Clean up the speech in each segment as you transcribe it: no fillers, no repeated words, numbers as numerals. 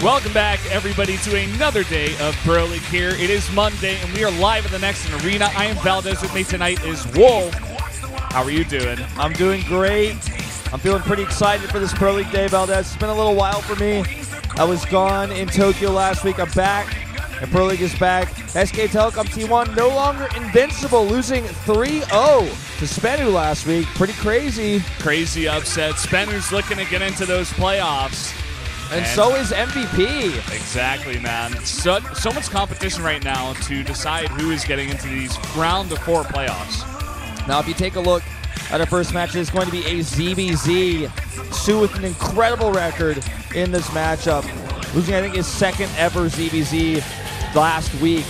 Welcome back, everybody, to another day of Pro League here. It is Monday, and we are live at the next arena. I am Valdez. With me tonight is Wolf. How are you doing? I'm doing great. I'm feeling pretty excited for this Pro League day, Valdez. It's been a little while for me. I was gone in Tokyo last week. I'm back, and Pro League is back. SK Telecom T1 no longer invincible, losing 3-0 to Spenu last week. Pretty crazy. Crazy upset. Spenu's looking to get into those playoffs. And so is MVP. Exactly, man. So much competition right now to decide who is getting into these round of 4 playoffs. Now, if you take a look at our first match, it's going to be a ZBZ. soO with an incredible record in this matchup, losing, I think, his second ever ZBZ last week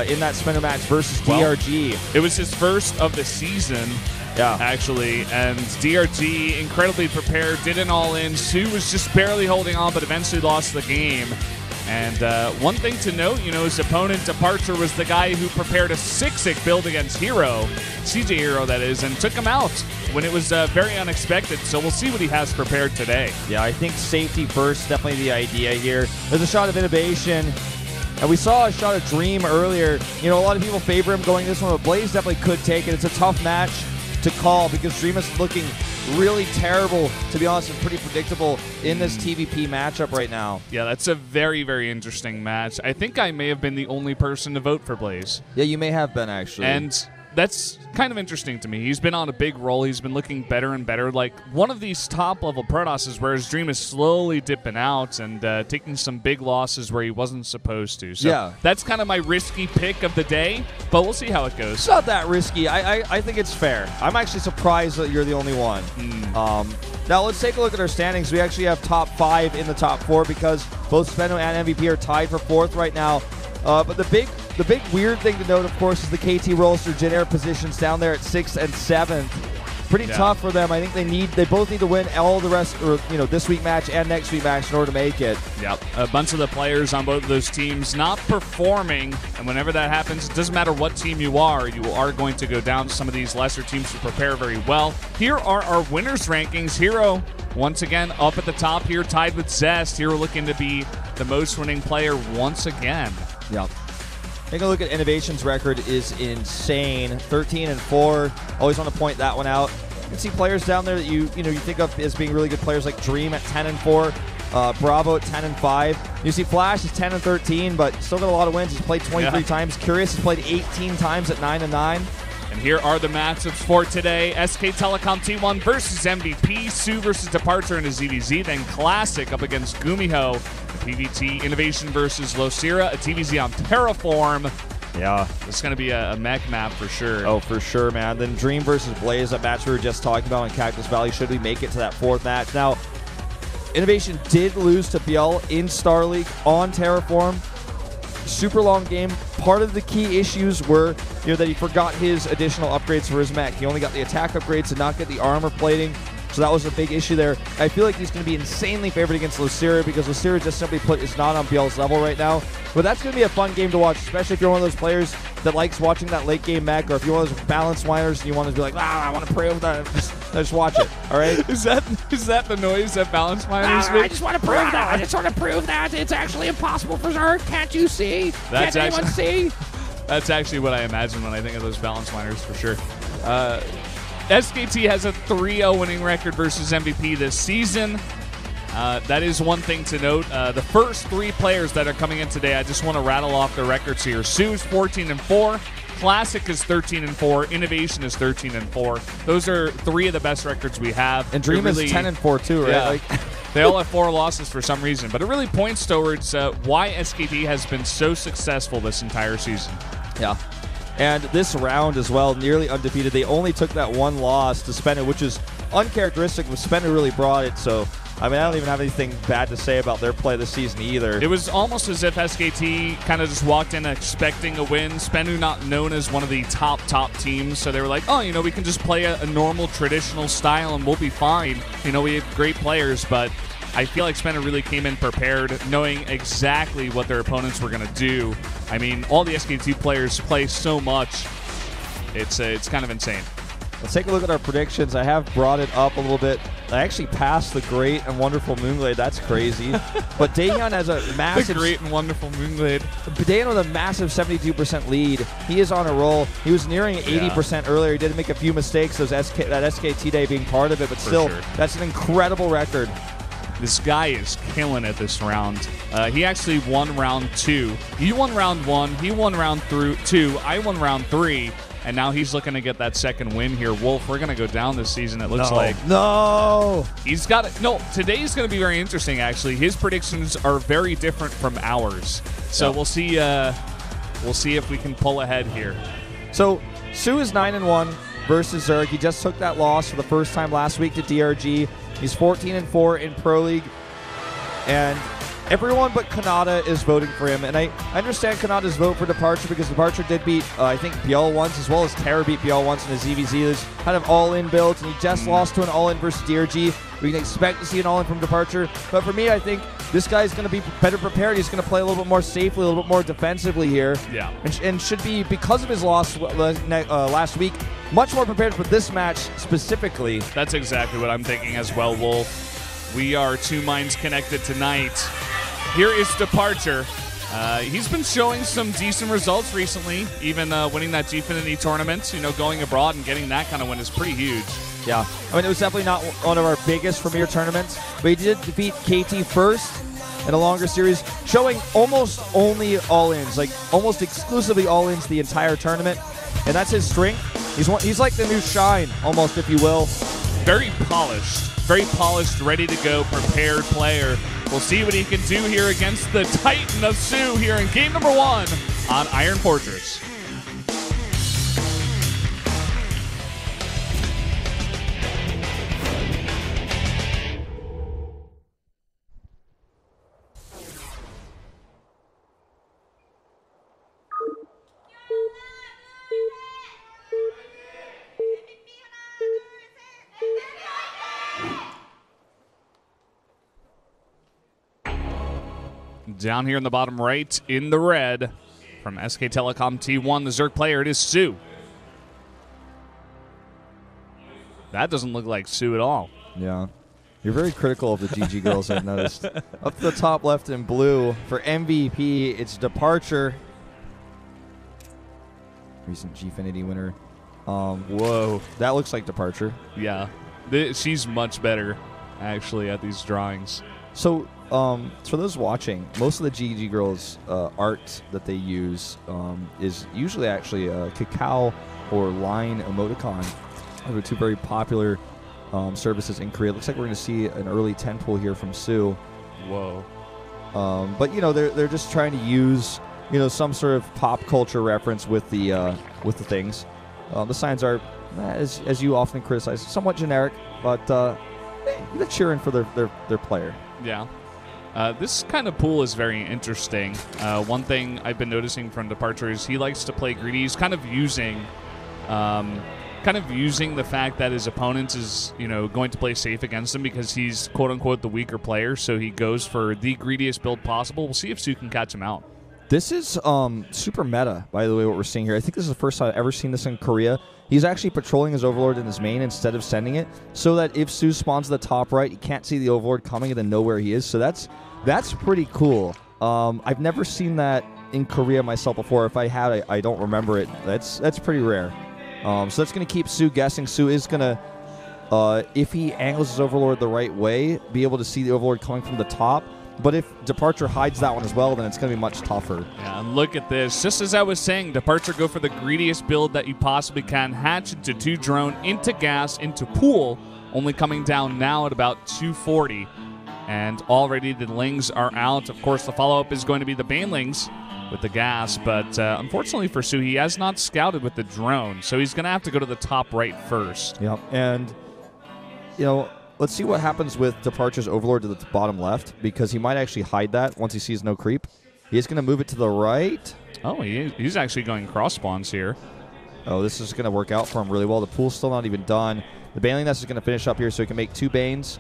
in that Spinner match versus DRG. It was his first of the season. Yeah, actually, and DRG incredibly prepared, did an all-in. soO was just barely holding on, but eventually lost the game. And one thing to note, his opponent, DeParture, was the guy who prepared a 6-6 build against Hero, CJ Hero that is, and took him out when it was very unexpected. So we'll see what he has prepared today. Yeah, I think safety first, definitely the idea here. There's a shot of innovation. And we saw a shot of Dream earlier. A lot of people favor him going this one, but Blaze definitely could take it. It's a tough match to call because Dream is looking really terrible, to be honest, and pretty predictable in this TVP matchup right now. Yeah, that's a very, very interesting match. I think I may have been the only person to vote for Blaze. Yeah, you may have been, actually. And that's kind of interesting to me. He's been on a big roll. He's been looking better and better. Like one of these top-level Protosses, whereas Dream is slowly dipping out and taking some big losses where he wasn't supposed to. So yeah, that's kind of my risky pick of the day, but we'll see how it goes. It's not that risky. I think it's fair. I'm actually surprised that you're the only one. Now let's take a look at our standings. We actually have top 5 in the top 4 because both Speno and MVP are tied for 4th right now. But the big weird thing to note, of course, is the KT Rollster Jin positions down there at 6th and 7th. Pretty tough for them. I think they both need to win all the rest, or this week match and next week match in order to make it. Yep. A bunch of the players on both of those teams not performing, and whenever that happens, it doesn't matter what team you are going to go down to some of these lesser teams who prepare very well. Here are our winners rankings. Hero, once again, up at the top here, tied with Zest. Hero looking to be the most winning player once again. Yep. Take a look at Innovation's record is insane. 13-4. Always want to point that one out. You can see players down there that you think of as being really good players, like Dream at 10-4, Bravo at 10-5. You see Flash is 10-13, but still got a lot of wins. He's played 23 times. Curious has played 18 times at 9-9. And here are the matchups for today. SK Telecom T1 versus MVP. soO versus DeParture in a ZVZ. Then Classic up against Gumiho. The PVT Innovation versus Losira. A TVZ on Terraform. Yeah, it's going to be a mech map for sure. Oh, for sure, man. Then Dream versus Blaze, that match we were just talking about in Cactus Valley. Should we make it to that 4th match? Now, Innovation did lose to Biel in Star League on Terraform. Super long game. Part of the key issues were that he forgot his additional upgrades for his mech. He only got the attack upgrades, did not get the armor plating. So that was a big issue there. I feel like he's going to be insanely favored against Losira because Losira just simply put is not on Biel's level right now. But that's going to be a fun game to watch, especially if you're one of those players that likes watching that late game mech, or if you're one of those balance whiners and you want to be like, I want to pray with that. Just watch it, all right? Is that the noise that balance whiners make? I just want to prove that. I just want to prove that it's actually impossible for Zerg. Can't you see? Can't anyone see? That's actually what I imagine when I think of those balance whiners for sure. SKT has a 3-0 winning record versus MVP this season. That is one thing to note. The first 3 players that are coming in today, I just want to rattle off their records here. soO's 14-4. Classic is 13-4. Innovation is 13-4. Those are 3 of the best records we have. And Dream is 10-4 too, right? Yeah. They all have 4 losses for some reason, but it really points towards why SKT has been so successful this entire season. Yeah. And this round as well, nearly undefeated. They only took that 1 loss to Spenu, which is uncharacteristic. Spenu really brought it, so I don't even have anything bad to say about their play this season either. It was almost as if SKT kind of just walked in expecting a win. Spenu not known as one of the top teams, so they were like, we can just play a normal traditional style and we'll be fine. We have great players, but I feel like Spenu really came in prepared, knowing exactly what their opponents were going to do. I mean, all the SKT players play so much. It's kind of insane. Let's take a look at our predictions. I have brought it up a little bit I actually passed the great and wonderful Moonglade. That's crazy. But Daehyun has a massive... The great and wonderful Moonglade. Daehyun with a massive 72% lead. He is on a roll. He was nearing 80% earlier. He did make a few mistakes, that SKT day being part of it, but still, that's an incredible record. This guy is killing it this round. He actually won round 2. He won round 1. He won round 2. I won round 3. And now he's looking to get that second win here. Wolf, we're going to go down this season, it looks like. No! He's got it. No, today's going to be very interesting, actually. His predictions are very different from ours. So we'll see if we can pull ahead here. So soO is 9-1 versus Zerg. He just took that loss for the first time last week to DRG. He's 14-4 in Pro League, and everyone but Kanata is voting for him. And I understand Kanata's vote for DeParture because DeParture did beat, I think, Biel once, as well as Terra beat Biel once in the ZVZ. There's kind of all-in builds, and he just lost to an all-in versus DRG. We can expect to see an all-in from DeParture. But for me, I think this guy's going to be better prepared. He's going to play a little bit more safely, a little bit more defensively here. Yeah. And should be, because of his loss last week, much more prepared for this match specifically. That's exactly what I'm thinking as well, Wolf. We are two minds connected tonight. Here is DeParture. He's been showing some decent results recently, even winning that Gfinity tournament. You know, going abroad and getting that kind of win is pretty huge. Yeah, I mean, it was definitely not one of our biggest premier tournaments, but he did defeat KT first in a longer series, showing almost only all-ins, like almost exclusively all-ins the entire tournament, and that's his strength. He's like the new Shine, almost, if you will. Very polished, ready to go, prepared player. We'll see what he can do here against the Titan of soO here in game number 1 on Iron Fortress. Down here in the bottom right, in the red, from SK Telecom T1, the Zerg player, it is soO. That doesn't look like soO at all. Yeah. You're very critical of the GG girls, I've noticed. Up to the top left in blue, for MVP, it's DeParture. Recent Gfinity winner. Whoa. That looks like DeParture. Yeah. She's much better, actually, at these drawings. So, for those watching, most of the GG Girls art that they use is usually actually a cacao or line emoticon. Those are two very popular services in Korea. It looks like we're going to see an early 10 pull here from soO. Whoa. But you know, they're just trying to use, you know, some sort of pop culture reference with the things. The signs are, as you often criticize, somewhat generic, but they're cheering for their player. Yeah. This kind of pool is very interesting. One thing I've been noticing from DeParture is he likes to play greedy. He's kind of using the fact that his opponent is, you know, going to play safe against him because he's quote unquote the weaker player. So he goes for the greediest build possible. We'll see if soO can catch him out. This is super meta, by the way, what we're seeing here. I think this is the first time I've ever seen this in Korea. He's actually patrolling his Overlord in his main instead of sending it, so that if soO spawns at the top right, he can't see the Overlord coming and then know where he is. So that's pretty cool. I've never seen that in Korea myself before. If I had, I don't remember it. That's pretty rare. So that's going to keep soO guessing. soO is going to, if he angles his Overlord the right way, be able to see the Overlord coming from the top. But if DeParture hides that one as well, then it's going to be much tougher. Yeah, and look at this. Just as I was saying, DeParture go for the greediest build that you possibly can. Hatch into 2 drone, into gas, into pool, only coming down now at about 240. And already the Lings are out. Of course, the follow-up is going to be the Banelings with the gas. But unfortunately for soO, he has not scouted with the drone. So he's going to have to go to the top right first. Yep, and, you know, let's see what happens with DeParture's Overlord to the bottom left, because he might actually hide that once he sees no creep. He's going to move it to the right. Oh, he's actually going cross spawns here. Oh, this is going to work out for him really well. The pool's still not even done. The Baneling Nest is going to finish up here so he can make 2 Banes.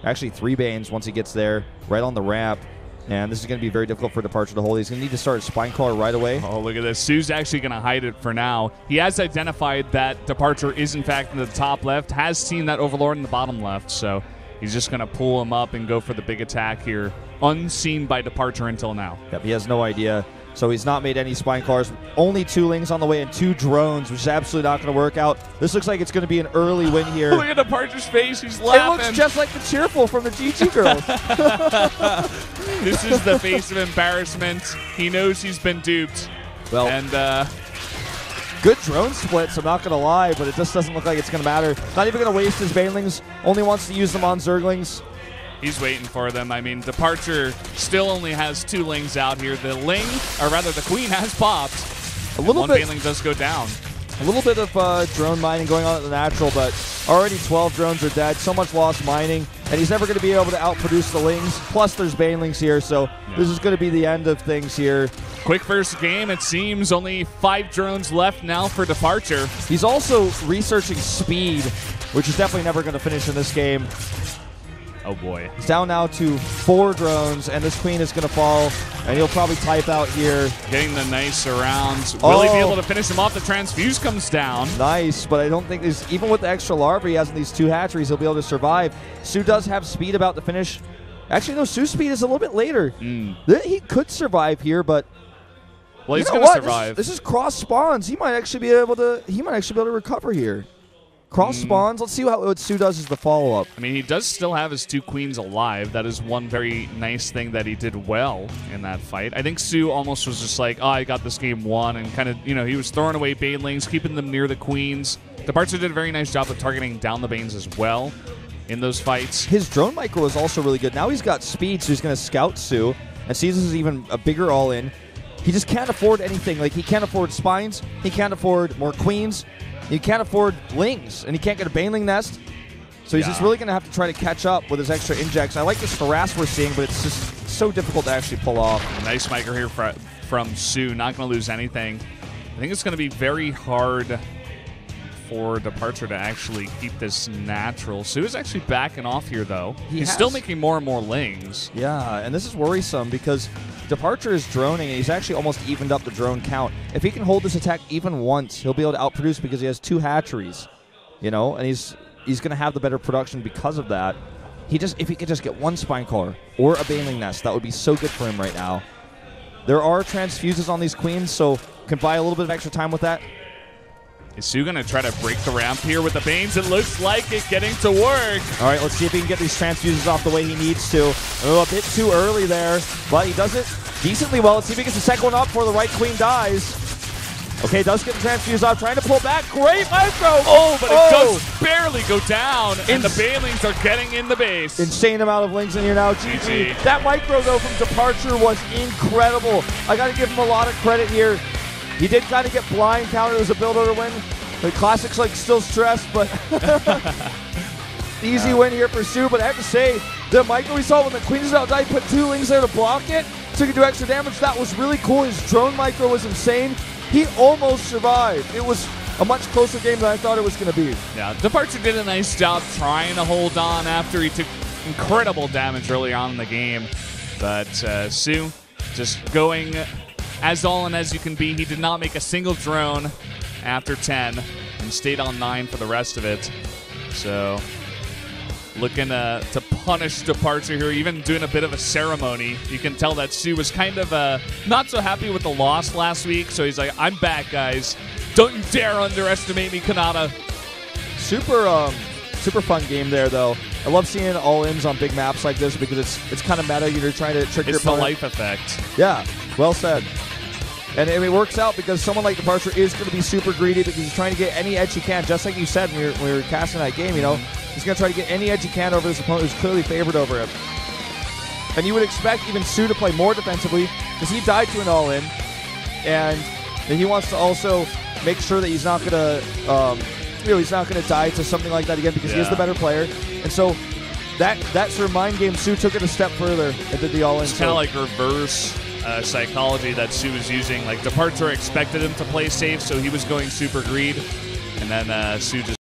Actually, 3 Banes once he gets there, right on the ramp. And this is going to be very difficult for DeParture to hold. He's going to need to start a spine collar right away. Oh, look at this. soO's actually going to hide it for now. He has identified that DeParture is, in fact, in the top left, has seen that Overlord in the bottom left, so he's just going to pull him up and go for the big attack here, unseen by DeParture until now. Yep, he has no idea. So he's not made any spine collars. Only 2 lings on the way and 2 drones, which is absolutely not going to work out. This looks like it's going to be an early win here. Look at DeParture's face. He's laughing. It looks just like the Cheerful from the GG girls. This is the face of embarrassment. He knows he's been duped. Well, and good drone splits, I'm not going to lie, but it just doesn't look like it's going to matter. Not even going to waste his Banelings. Only wants to use them on Zerglings. He's waiting for them. I mean, DeParture still only has 2 lings out here. The ling, or rather the queen, has popped. A little bit. One baneling does go down. A little bit of drone mining going on at the natural, but already 12 drones are dead. So much lost mining, and he's never going to be able to outproduce the lings. Plus, there's banelings here, so this is going to be the end of things here. Quick first game, it seems. Only 5 drones left now for DeParture. He's also researching speed, which is definitely never going to finish in this game. Oh, boy. He's down now to 4 drones, and this queen is going to fall, and he'll probably type out here. Getting the nice around. Will he be able to finish him off? The transfuse comes down. Nice, but I don't think there's, even with the extra larva he has in these 2 hatcheries, he'll be able to survive. soO does have speed about to finish. Actually, no, soO's speed is a little bit later. He could survive here, but well, he's going to survive. This is cross spawns. He might actually be able to. Recover here. Cross spawns. Let's see what soO does as the follow-up. I mean, he does still have his 2 queens alive. That is one very nice thing that he did well in that fight. I think soO almost was just like, oh, I got this game won, and kind of, you know, he was throwing away banelings, keeping them near the queens. DeParture did a very nice job of targeting down the banes as well in those fights. His drone micro is also really good. Now he's got speed, so he's going to scout soO, and sees this is even a bigger all-in. He just can't afford anything. Like, he can't afford spines. He can't afford more queens. He can't afford lings, and he can't get a baneling nest. So he's just really going to have to try to catch up with his extra injects. I like this harass we're seeing, but it's just so difficult to actually pull off. Nice micro here from soO. Not going to lose anything. I think it's going to be very hard for DeParture to actually keep this natural. soO is actually backing off here, though. He's still making more and more lings. Yeah, and this is worrisome because DeParture is droning, and he's actually almost evened up the drone count. If he can hold this attack even once, he'll be able to outproduce because he has 2 hatcheries, you know, and he's going to have the better production because of that. If he could just get 1 spine collar or a baneling nest, that would be so good for him right now. There are transfuses on these queens, so can buy a little bit of extra time with that. Is soO going to try to break the ramp here with the Banes? It looks like it getting to work. All right, let's see if he can get these transfuses off the way he needs to. Oh, a bit too early there, but he does it decently well. Let's see if he gets the second one up before the right queen dies. Okay, does get the transfuse off, trying to pull back. Great micro! Oh, but it does barely go down, and the banelings are getting in the base. Insane amount of lings in here now. GG. That micro, though, from DeParture was incredible. I got to give him a lot of credit here. He did kind of get blind counter as a build order win. The Classic's like still stressed, but easy win here for soO. But I have to say, the micro we saw when the queen is out, he put 2 lings there to block it, so he could do extra damage. That was really cool. His drone micro was insane. He almost survived. It was a much closer game than I thought it was going to be. Yeah, DeParture did a nice job trying to hold on after he took incredible damage early on in the game. But soO just going as all in as you can be. He did not make a single drone after 10 and stayed on 9 for the rest of it. So looking to punish DeParture here, even doing a bit of a ceremony. You can tell that soO was kind of not so happy with the loss last week, so he's like, I'm back, guys. Don't you dare underestimate me, Kanata. Super fun game there, though. I love seeing all-ins on big maps like this because it's kind of meta. You're trying to trick your opponent. It's the life effect. Yeah, well said. And it works out because someone like DeParture is going to be super greedy because he's trying to get any edge he can, just like you said when we were casting that game, you know. He's going to try to get any edge he can over his opponent who's clearly favored over him. And you would expect even soO to play more defensively because he died to an all-in. And he wants to also make sure that he's not going to, he's not going to die to something like that again because he is the better player. And so that sort of mind game, soO took it a step further and did the all-in. It's kind of like reverse psychology that soO was using. Like DeParture expected him to play safe, so he was going super greed, and then soO just